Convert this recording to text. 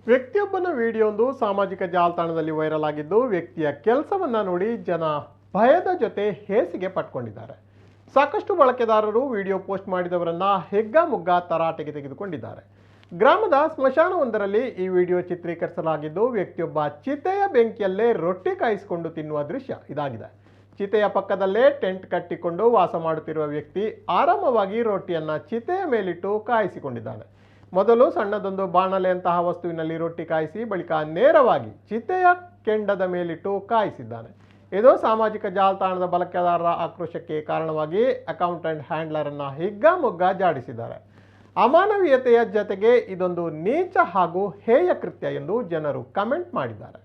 ವ್ಯಕ್ತಿಯೊಬ್ಬನ ವಿಡಿಯೋವೊಂದು ಸಾಮಾಜಿಕ ಜಾಲತಾಣದಲ್ಲಿ ವೈರಲ್ ಆಗಿದ್ದು, ವ್ಯಕ್ತಿಯ ಕೆಲಸವನ್ನ ನೋಡಿ ಜನ ಭಯದ ಜೊತೆ ಹೇಸಿಗೆ ಪಟ್ಕೊಂಡಿದ್ದಾರೆ. ಸಾಕಷ್ಟು ಬಳಕೆದಾರರು ವಿಡಿಯೋ ಪೋಸ್ಟ್ ಮಾಡಿದವರನ್ನ ಹೆಗ್ಗಮುಗ್ಗ ತರಾಟೆಗೆ ತೆಗೆದುಕೊಂಡಿದ್ದಾರೆ. ಗ್ರಾಮದ ಸ್ಮಶಾನವೊಂದರಲ್ಲಿ ಈ ವಿಡಿಯೋ ಚಿತ್ರೀಕರಿಸಲಾಗಿದ್ದು, ವ್ಯಕ್ತಿಯೊಬ್ಬ ಚಿತೆಯ ಬೆಂಕಿಯಲ್ಲೇ ರೊಟ್ಟಿ ಕಾಯಿಸಿಕೊಂಡು ತಿನ್ನುವ ದೃಶ್ಯ ಇದಾಗಿದೆ. ಚಿತೆಯ ಪಕ್ಕದಲ್ಲೇ ಟೆಂಟ್ ಕಟ್ಟಿಕೊಂಡು ವಾಸ ಮಾಡುತ್ತಿರುವ ವ್ಯಕ್ತಿ ಆರಾಮವಾಗಿ ರೊಟ್ಟಿಯನ್ನ ಚಿತೆಯ ಮೇಲಿಟ್ಟು ಕಾಯಿಸಿಕೊಂಡಿದ್ದಾನೆ. ಮೊದಲು ಸಣ್ಣದೊಂದು ಬಾಣಲೆಯಂತಹ ವಸ್ತುವಿನಲ್ಲಿ ರೊಟ್ಟಿ ಕಾಯಿಸಿ ಬಳಿಕ ನೇರವಾಗಿ ಚಿತೆಯ ಕೆಂಡದ ಮೇಲಿಟ್ಟು ಕಾಯಿಸಿದ್ದಾನೆ. ಇದು ಸಾಮಾಜಿಕ ಜಾಲತಾಣದ ಬಳಕೆದಾರರ ಆಕ್ರೋಶಕ್ಕೆ ಕಾರಣವಾಗಿ ಅಕೌಂಟೆಂಟ್ ಹ್ಯಾಂಡ್ಲರ್ ಅನ್ನ ಹಿಗ್ಗಾಮುಗ್ಗಾ ಜಾಡಿಸಿದ್ದಾರೆ. ಅಮಾನವೀಯತೆಯ ಜತೆಗೆ ಇದೊಂದು ನೀಚ ಹಾಗೂ ಹೇಯ ಕೃತ್ಯ ಎಂದು ಜನರು ಕಮೆಂಟ್ ಮಾಡಿದ್ದಾರೆ.